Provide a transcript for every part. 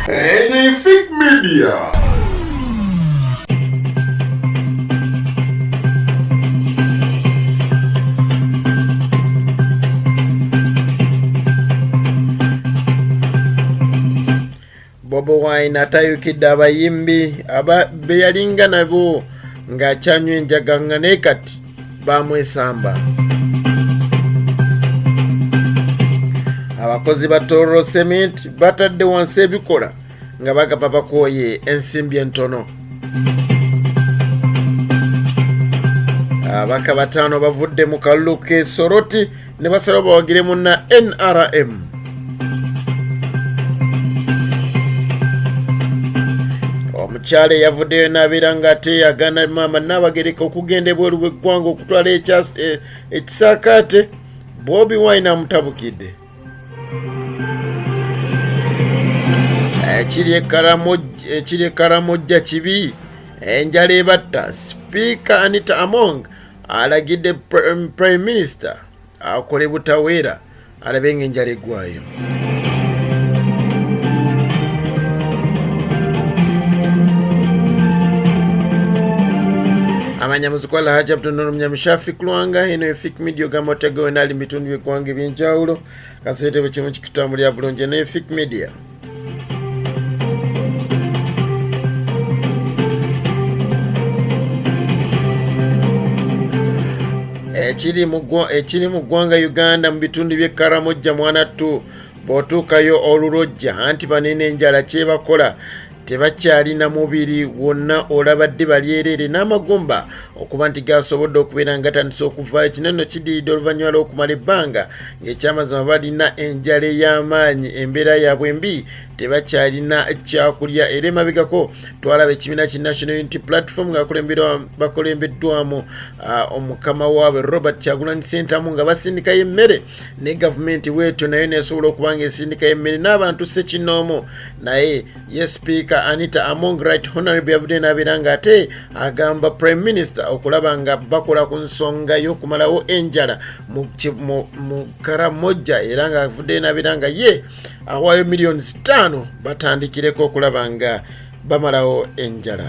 Anything Media. BOBIWINE atayukidde abayimbi be yalinga nabo ng'akyanywa enjaga nga naye kati bamwesamba. Abakozi ba Toro Cement batadde wansi ebikola nga bagaba bakooye ensimbi entono. Abaka bataano bavudde mu kalulu k'e Soroti ne basala bawagire munna NRM. Omukyala yavuddeyo n'abeera ng'ate yagaana maama Nabagereka okugenda ebweru w'eggwanga okutwala ekisaakaate. BOBIWINE amutabukidde. Ekiri ekaramojja kibi enjala ebatta. Sipiika Anita Among alagidde Prime Minister akole butaweera alabe ng'enjala eggwayo. Amanyamuzikwala Haji Abdunuru Mnyamishafi Kulwanga eno Efik Media ogamba otegewe nali mitundu by'eggwanga eby'enjawulo kasete bwe kimu kikutambulira bulungi eno Efik Media. Ekiri mu ggwanga Uganda mu bitundu by'e Karamojja Mwanattu bw'otuukayo olulojja anti banene enjala kyebakola tebakyalina mubiri wonna olabadde balyerere n'amagumba okuba nti gasobodde okubeera nga gatandise okuvaayo kinene kidiidde oluvannyuma lw'okumala ebbanga ng'ekyamazima balina enjala ey'amaanyi embeera yaabwe mbi tebakyalina kyakulya era emabegako twalaba ekibiina ki National Unity Platform nga bakulembeddwamu omukama waabwe Robert Kyagulanyi Ssentamu nga basindikayo emmere ne gavumenti weetyo nayo nesobola okuba nga esindikayo emmere n'abantu ssekinoomu naye ye Speaker Anita Among Right Honorable yavudde n'abeera ng'ate agamba Prime Minister okulaba nga bakola ku nsonga y'okumalawo enjala mu Karamojja era ng'avudde n'abeera nga ye awaayo millions 5 batandikireko okulaba nga bamalawo enjala.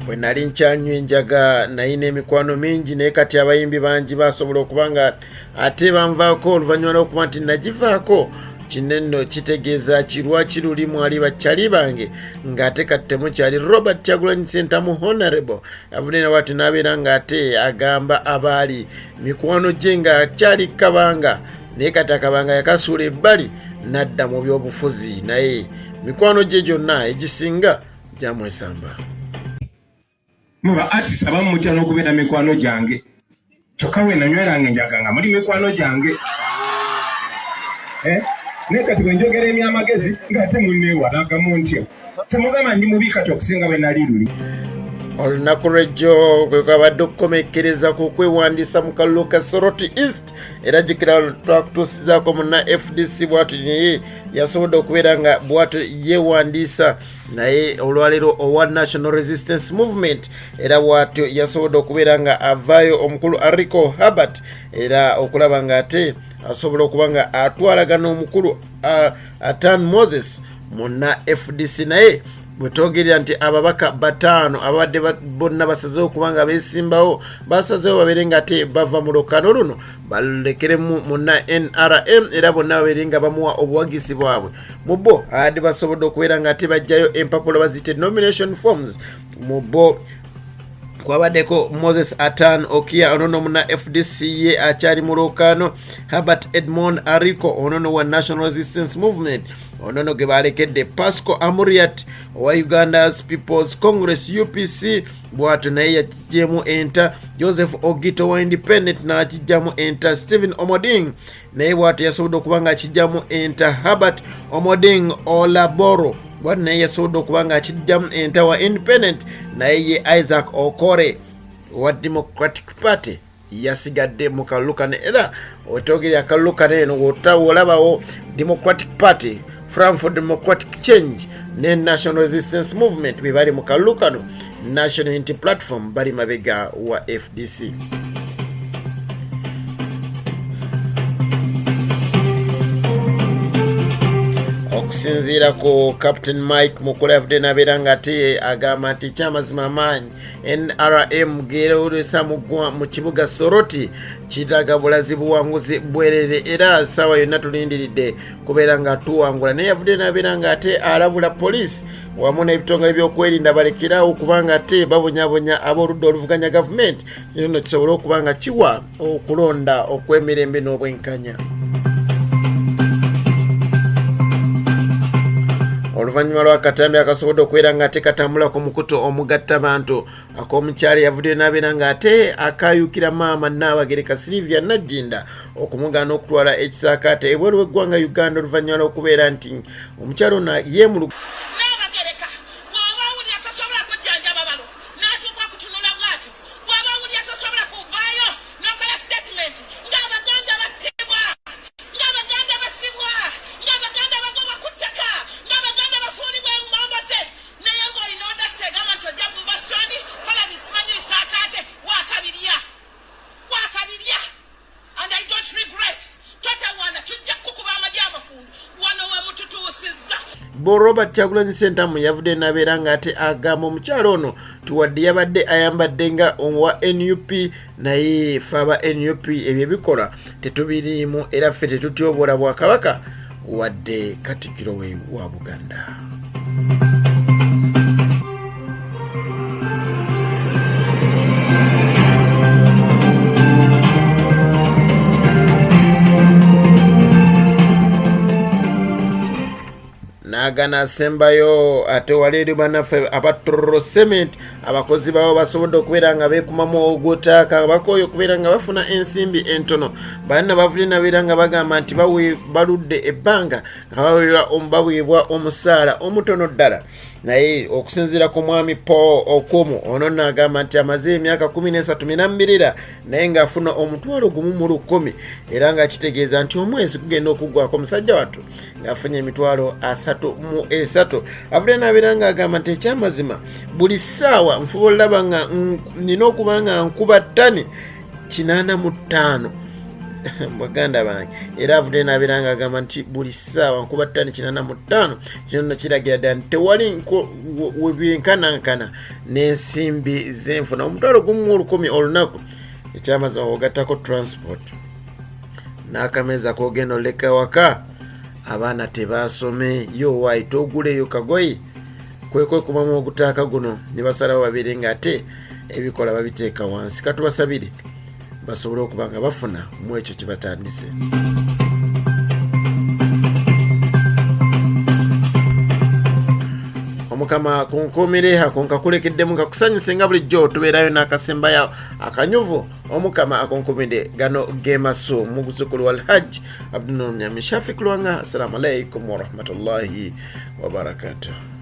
Bwe nali nkyanywa enjaga nayina emikwano mingi naye kati abayimbi bangi basobola okuba nga ate banvaako oluvannyuma lw'okuba nti nagivaako kinenno kitegeeza kirwaki luli mwali bakyali bange ng'ate kati temukyali. Robert Kyagulanyi Ssentamu Honorable avudde nawe ati n'abeera ng'ate agamba abaali mikwano gye ng'akyali kabanga naye kati akabanga yakasuula ebbali n'adda mu by'obufuzi naye mikwano gye gyonna egisinga gyamwesamba. Muba artist abamu mutya n'okubeera mikwano gyange kyokka we nanyweranga enjaga nga muli mikwano gyange naye kati bwe njogera emyamagezi ng'ate munneewalagamu ntya temugamba ndi mubi kati okusinga bwe nali luli. okusinziira ku Captain Mike Mukula yavudde n'abeera ng'ate agamba nti kyamazima amaanyi NRM geerowolesa mu kibuga Soroti kiraga bulazi buwanguzi bwerere era ssaawa yonna tulindiridde kubeera nga tuwangula naye yavudde n'abeera ng'ate alabula poliisi wamu n'ebitongole by'okwerinda balekerawo kubanga ate babonyabonya ab'oludda oluvuganya gavumenti nno kisobole okuba nga kiwa okulonda okw'emirembe n'obwenkanya. Oluvannyuma lw'akatambi akasobodde okubeera ng'ate katambula ku mukuto omugattabantu ak'omukyala yavudde n'abeera ng'ate akayukira maama Nabagereka Sylvia Najjinda okumugaana okutwala ekisaakaate ebweru w'eggwanga Uganda oluvannyuma lw'okubeera nti omukyala ono yeemulugu Robert Kyagulanyi Ssentamu yavudde n'abeera ng'ate agamba omukyala ono tuwadde yabadde ayambadde nga owa NUP naye ffe aba NUP ebyo ebikola tetubiriimu era ffe tetutyobola Bwakabaka wadde Katikiro wa Buganda. Nagana sembayo ate waleeri bannaffe abatororo cement abakozi baabo basobodde okubeera nga beekumamu ogw'ottaaka bakooye okubeera nga bafuna ensimbi entono banna bavudde nabeera nga bagamba nti baludde ebbanga nga baweebwa omusaala omutono ddala naye okusinziira ku mwami Paul Okumu ono n'agamba nti amaze emyaka 13 minambirira naye ng'afuna omutwalo gumu mu 10 era nga kitegeeza nti omwezi kugenda okuggwako omusajja wattu ng'afunye emitwalo 33 avudde n'abeera ng'agamba nti ekyamazima buli ssaawa nfuba olaba nga nina okuba nga nkuba ttani 85 Baganda bange era avudde n'abeera ng'agamba nti buli ssaawa nkuba ttani 85 kino nno kiragira ddala nti tewali webyenkanankana n'ensimbi zenfuna omutwalo gumu mu 10 olunaku ekyamazima ogattako transport n'akameeza k'ogenda oleka waka abaana tebasome yo waayite oguleyo kagoyi kwekumamu ogutaaka guno ne basalawo babeere ng'ate ebikola babiteeka wansi katubasabire basobole okuba nga bafuna mu ekyo kye batandise. Omukama kunkuumire akunkakulekeddemu nga kusanyuse nga bulijjo tubeerayo n'akasembayo akanyuvu omukama akunkuumire gano gemaso mu luzzukulu wa Alhaji Abdul Shafiq Lwanga. Assalamu alaikum warahmatullahi wabarakatuh.